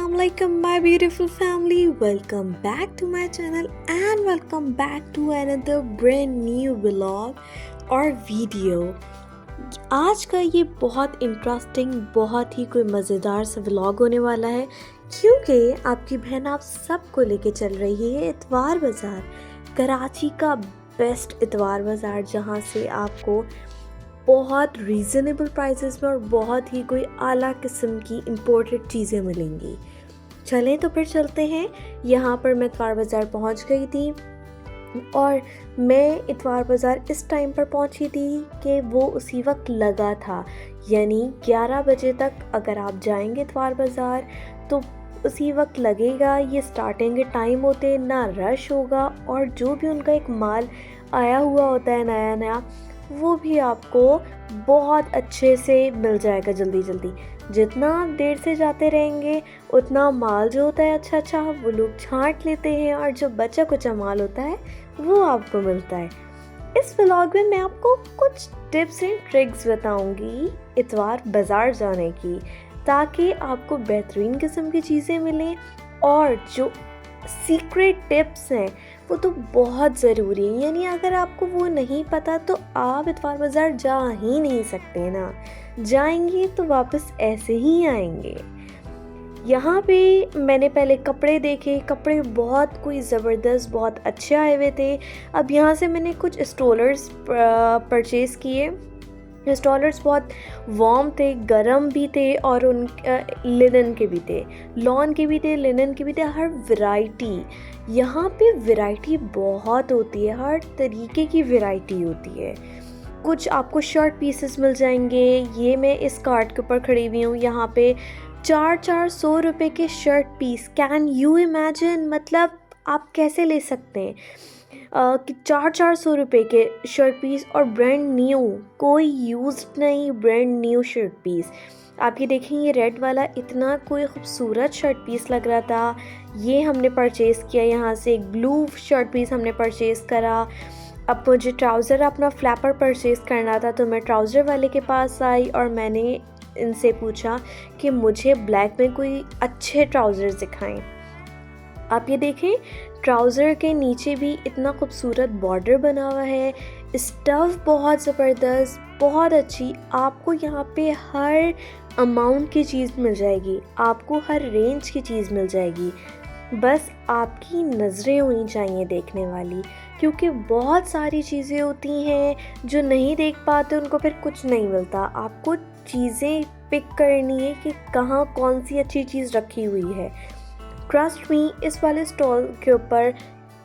Assalamualaikum my beautiful family. Welcome back to my channel and welcome back to another brand new vlog और video. आज का ये बहुत interesting, बहुत ही कोई मज़ेदार सा व्लॉग होने वाला है, क्योंकि आपकी बहन आप सबको लेके चल रही है इतवार बाज़ार, कराची का बेस्ट इतवार बाज़ार, जहाँ से आपको बहुत रीज़नेबल प्राइसेस में और बहुत ही कोई आला किस्म की इम्पोर्टेड चीज़ें मिलेंगी। चलें तो फिर चलते हैं। यहाँ पर मैं इतवार बाज़ार पहुँच गई थी और मैं इतवार बाज़ार इस टाइम पर पहुँची थी कि वो उसी वक्त लगा था, यानी 11 बजे तक अगर आप जाएंगे इतवार बाज़ार तो उसी वक्त लगेगा। ये स्टार्टिंग के टाइम होते, ना रश होगा और जो भी उनका एक माल आया हुआ होता है नया नया, वो भी आपको बहुत अच्छे से मिल जाएगा जल्दी जल्दी। जितना आप देर से जाते रहेंगे उतना माल जो होता है अच्छा वो लोग छांट लेते हैं और जो बचा कुचा माल होता है वो आपको मिलता है। इस व्लॉग में मैं आपको कुछ टिप्स एंड ट्रिक्स बताऊंगी इतवार बाज़ार जाने की, ताकि आपको बेहतरीन किस्म की चीज़ें मिलें। और जो सीक्रेट टिप्स हैं वो तो बहुत ज़रूरी है, यानी अगर आपको वो नहीं पता तो आप इतवार बाज़ार जा ही नहीं सकते ना। जाएंगे तो वापस ऐसे ही आएंगे। यहाँ पे मैंने पहले कपड़े देखे, कपड़े बहुत कोई ज़बरदस्त बहुत अच्छे आए हुए थे। अब यहाँ से मैंने कुछ स्टॉलर्स परचेज़ किए। स्टॉलर्स बहुत वार्म थे, गरम भी थे और उन लिनन के भी थे, लॉन के भी थे, लिनन के भी थे, हर वैरायटी। यहाँ पे वैरायटी बहुत होती है, हर तरीके की वैरायटी होती है। कुछ आपको शर्ट पीसेस मिल जाएंगे। ये मैं इस कार्ट के ऊपर खड़ी हुई हूँ। यहाँ पे 400 रुपये के shirt piece, can you imagine, मतलब आप कैसे ले सकते हैं कि 400 रुपये के शर्ट पीस और ब्रांड न्यू, कोई यूज्ड नहीं, ब्रांड न्यू शर्ट पीस। आप ये देखें, ये रेड वाला इतना कोई ख़ूबसूरत शर्ट पीस लग रहा था, ये हमने परचेज़ किया। यहाँ से एक ब्लू शर्ट पीस हमने परचेज़ करा। अब मुझे ट्राउज़र अपना फ्लैपर परचेज़ करना था, तो मैं ट्राउज़र वाले के पास आई और मैंने इनसे पूछा कि मुझे ब्लैक में कोई अच्छे ट्राउज़र्स दिखाएं। आप ये देखें, ट्राउज़र के नीचे भी इतना खूबसूरत बॉर्डर बना हुआ है, स्टफ़ बहुत ज़बरदस्त, बहुत अच्छी। आपको यहाँ पे हर अमाउंट की चीज़ मिल जाएगी, आपको हर रेंज की चीज़ मिल जाएगी। बस आपकी नज़रें होनी चाहिए देखने वाली, क्योंकि बहुत सारी चीज़ें होती हैं जो नहीं देख पाते, उनको फिर कुछ नहीं मिलता। आपको चीज़ें पिक करनी है कि कहाँ कौन सी अच्छी चीज़ रखी हुई है। ट्रस्ट मी, इस वाले स्टॉल के ऊपर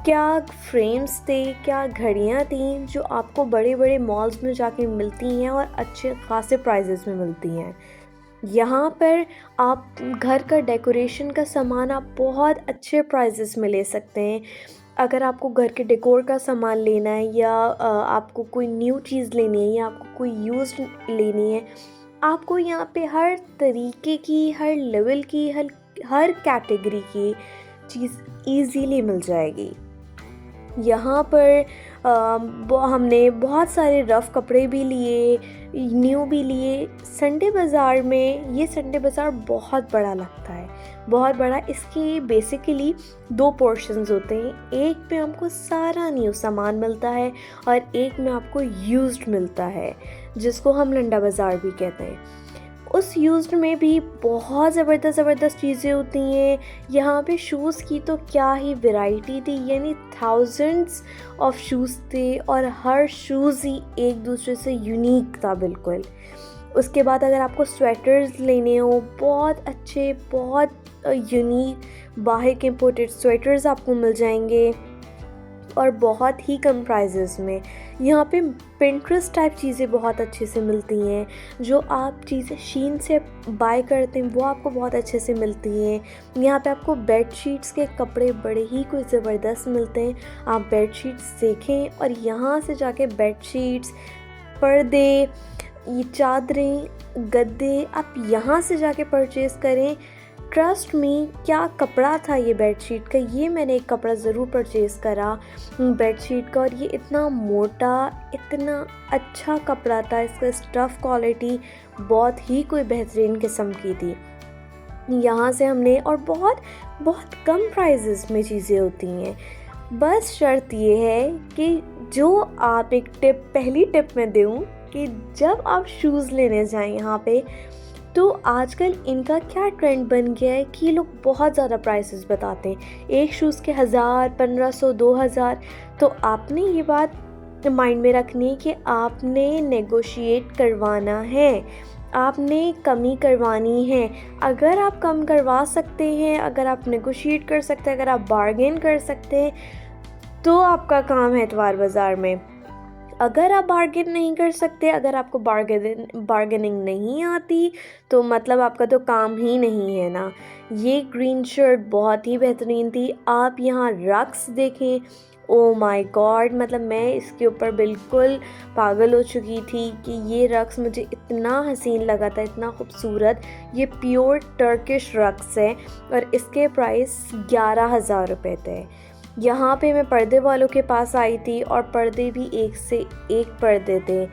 क्या फ्रेम्स थे, क्या घड़ियाँ थीं जो आपको बड़े बड़े मॉल्स में जाके मिलती हैं और अच्छे खासे प्राइजेस में मिलती हैं। यहाँ पर आप घर का डेकोरेशन का सामान आप बहुत अच्छे प्राइजेस में ले सकते हैं। अगर आपको घर के डेकोर का सामान लेना है, या आपको कोई न्यू चीज़ लेनी है, या आपको कोई यूज्ड लेनी है, आपको यहाँ पे हर तरीके की, हर लेवल की, हर कैटेगरी की चीज़ ईज़िली मिल जाएगी। यहाँ पर हमने बहुत सारे रफ़ कपड़े भी लिए, न्यू भी लिए। संडे बाज़ार में, ये संडे बाज़ार बहुत बड़ा लगता है, बहुत बड़ा। इसकी बेसिकली 2 पोर्शंस होते हैं, एक में आपको सारा न्यू सामान मिलता है और एक में आपको यूज्ड मिलता है, जिसको हम लंडा बाज़ार भी कहते हैं। उस यूज्ड में भी बहुत ज़बरदस्त चीज़ें होती हैं। यहाँ पे शूज़ की तो क्या ही वैरायटी थी, यानी थाउजेंड्स ऑफ शूज़ थे और हर शूज़ ही एक दूसरे से यूनिक था बिल्कुल। उसके बाद अगर आपको स्वेटर्स लेने हो, बहुत अच्छे, बहुत यूनिक बाहर के इम्पोर्टेड स्वेटर्स आपको मिल जाएंगे और बहुत ही कम प्राइजेस में। यहाँ पे पिंटरेस्ट टाइप चीज़ें बहुत अच्छे से मिलती हैं। जो आप चीज़ें शीन से बाय करते हैं वो आपको बहुत अच्छे से मिलती हैं। यहाँ पे आपको बेड शीट्स के कपड़े बड़े ही कोई ज़बरदस्त मिलते हैं। आप बेड शीट्स देखें और यहाँ से जाके बेड शीट्स, पर्दे, ये चादरें, गद्दे आप यहाँ से जाके परचेज़ करें। ट्रस्ट मी, क्या कपड़ा था ये बेडशीट का, ये मैंने एक कपड़ा ज़रूर परचेज़ करा बेडशीट का, और ये इतना मोटा, इतना अच्छा कपड़ा था। इसका स्टफ़ क्वालिटी बहुत ही कोई बेहतरीन किस्म की थी। यहाँ से हमने और बहुत बहुत कम प्राइजेस में चीज़ें होती हैं। बस शर्त ये है कि जो आप एक टिप पहली टिप मैं दूँ कि जब आप शूज़ लेने जाएं यहाँ पे, तो आजकल इनका क्या ट्रेंड बन गया है कि ये लोग बहुत ज़्यादा प्राइसेस बताते हैं। एक शूज़ के 1000, 1500, 2000। तो आपने ये बात माइंड में रखनी है कि आपने नेगोशिएट करवाना है, आपने कमी करवानी है। अगर आप कम करवा सकते हैं, अगर आप नेगोशिएट कर सकते हैं, अगर आप बार्गेन कर सकते हैं, तो आपका काम है इतवार बाज़ार में। अगर आप बार्गेन नहीं कर सकते, अगर आपको बार्गेनिंग नहीं आती, तो मतलब आपका तो काम ही नहीं है ना। ये ग्रीन शर्ट बहुत ही बेहतरीन थी। आप यहाँ रक्स देखें, ओ माय गॉड, मतलब मैं इसके ऊपर बिल्कुल पागल हो चुकी थी कि ये रक्स मुझे इतना हसीन लगा था, इतना खूबसूरत। ये प्योर टर्किश रक्स है और इसके प्राइस 11,000 रुपये थे। यहाँ पे मैं पर्दे वालों के पास आई थी और पर्दे भी एक से एक पर्दे थे।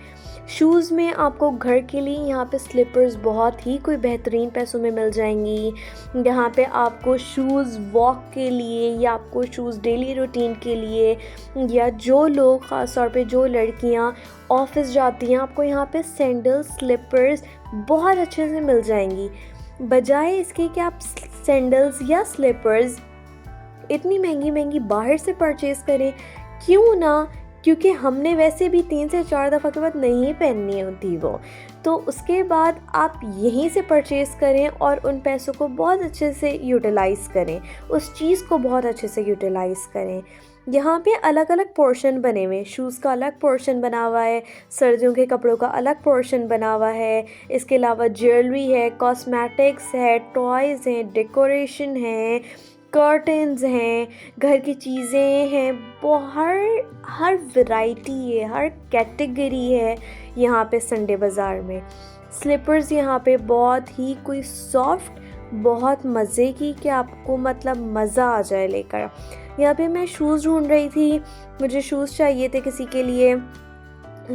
शूज़ में आपको घर के लिए यहाँ पे स्लीपर्स बहुत ही कोई बेहतरीन पैसों में मिल जाएंगी। यहाँ पे आपको शूज़ वॉक के लिए या आपको शूज़ डेली रूटीन के लिए, या जो लोग ख़ास तौर पे जो लड़कियाँ ऑफिस जाती हैं, आपको यहाँ पे सैंडल स्लीपर्स बहुत अच्छे से मिल जाएंगी। बजाय इसके कि आप सैंडल्स या स्लीपर्स इतनी महंगी महंगी बाहर से परचेज़ करें, क्यों ना, क्योंकि हमने वैसे भी 3 से 4 दफ़ा के बाद नहीं पहननी होती वो, तो उसके बाद आप यहीं से परचेज़ करें और उन पैसों को बहुत अच्छे से यूटिलाइज़ करें, उस चीज़ को बहुत अच्छे से यूटिलाइज़ करें। यहाँ पे अलग अलग पोर्शन बने हुए हैं। शूज़ का अलग पोर्शन बना हुआ है, सर्दियों के कपड़ों का अलग पोर्शन बना हुआ है, इसके अलावा ज्वेलरी है, कॉस्मेटिक्स है, टॉयज़ हैं, डेकोरेशन है, कर्टन्स हैं, घर की चीज़ें हैं, हर वैरायटी है, हर कैटेगरी है यहाँ पे संडे बाज़ार में। स्लीपर्स यहाँ पे बहुत ही कोई सॉफ्ट, बहुत मज़े की, कि आपको मतलब मज़ा आ जाए लेकर। यहाँ पे मैं शूज़ ढूंढ रही थी, मुझे शूज़ चाहिए थे किसी के लिए,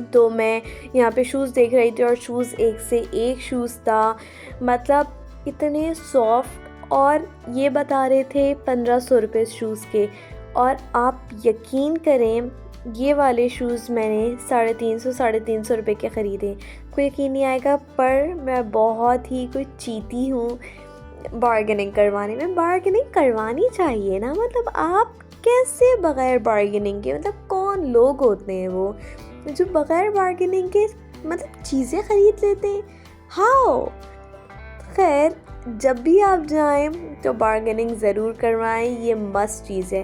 तो मैं यहाँ पे शूज़ देख रही थी और शूज़ एक से एक शूज़ था, मतलब इतने सॉफ्ट। और ये बता रहे थे 1500 रुपये शूज़ के, और आप यकीन करें ये वाले शूज़ मैंने 350 रुपये के ख़रीदे। कोई यकीन नहीं आएगा, पर मैं बहुत ही कोई चीती हूँ बार्गेनिंग करवाने में। बार्गेनिंग करवानी चाहिए ना, मतलब आप कैसे बग़ैर बार्गेनिंग के, मतलब कौन लोग होते हैं वो जो बग़ैर बार्गेनिंग के मतलब चीज़ें ख़रीद लेते हैं। हाउ, खैर, जब भी आप जाएं तो बार्गेनिंग ज़रूर करवाएं, ये मस्ट चीज़ है।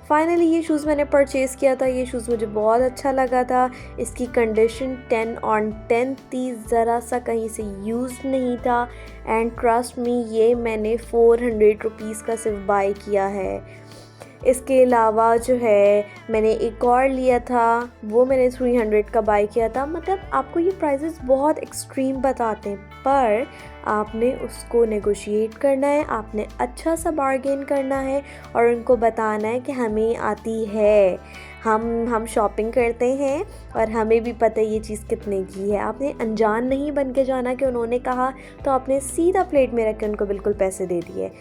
फाइनली ये शूज़ मैंने परचेज़ किया था। ये शूज़ मुझे बहुत अच्छा लगा था। इसकी कंडीशन 10 ऑन 10 थी, ज़रा सा कहीं से यूज़ नहीं था। एंड ट्रस्ट मी, ये मैंने 400 रुपीज़ का सिर्फ बाय किया है। इसके अलावा जो है मैंने एक और लिया था, वो मैंने 300 का बाय किया था। मतलब आपको ये प्राइसेस बहुत एक्सट्रीम बताते हैं, पर आपने उसको नेगोशिएट करना है, आपने अच्छा सा बार्गेन करना है और उनको बताना है कि हमें आती है, हम शॉपिंग करते हैं और हमें भी पता है ये चीज़ कितने की है। आपने अनजान नहीं बन के जाना कि उन्होंने कहा तो आपने सीधा प्लेट में रख के उनको बिल्कुल पैसे दे दिए।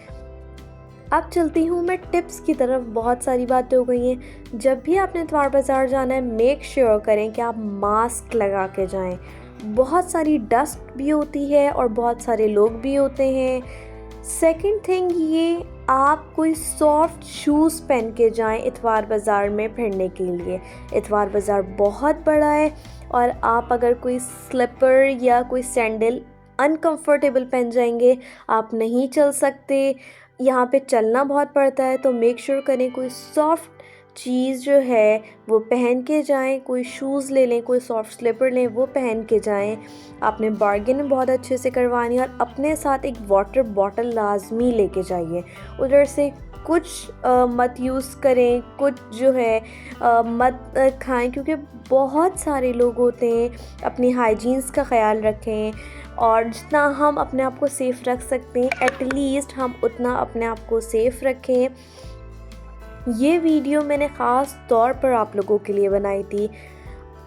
अब चलती हूँ मैं टिप्स की तरफ। बहुत सारी बातें हो गई हैं। जब भी आपने इतवार बाज़ार जाना है, मेक श्योर करें कि आप मास्क लगा के जाएं। बहुत सारी डस्ट भी होती है और बहुत सारे लोग भी होते हैं। सेकंड थिंग ये, आप कोई सॉफ्ट शूज़ पहन के जाएं इतवार बाज़ार में फिरने के लिए। इतवार बाज़ार बहुत बड़ा है और आप अगर कोई स्लीपर या कोई सैंडल अनकंफर्टेबल पहन जाएंगे, आप नहीं चल सकते। यहाँ पे चलना बहुत पड़ता है, तो मेक श्योर करें कोई सॉफ्ट चीज़ जो है वो पहन के जाएं। कोई शूज़ ले लें, कोई सॉफ्ट स्लीपर लें, वो पहन के जाएं। आपने बार्गेन बहुत अच्छे से करवानी है और अपने साथ एक वाटर बॉटल लाजमी लेके जाइए। उधर से कुछ मत यूज़ करें, कुछ जो है मत खाएं, क्योंकि बहुत सारे लोग होते हैं। अपनी हाइजीन्स का ख़याल रखें और जितना हम अपने आप को सेफ़ रख सकते हैं, एटलीस्ट हम उतना अपने आप को सेफ़ रखें। ये वीडियो मैंने ख़ास तौर पर आप लोगों के लिए बनाई थी।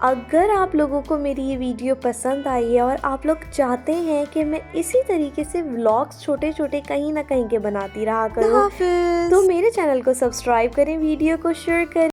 अगर आप लोगों को मेरी ये वीडियो पसंद आई है और आप लोग चाहते हैं कि मैं इसी तरीके से व्लॉग्स छोटे छोटे कहीं ना कहीं के बनाती रहा करूँ, तो मेरे चैनल को सब्सक्राइब करें, वीडियो को शेयर करें।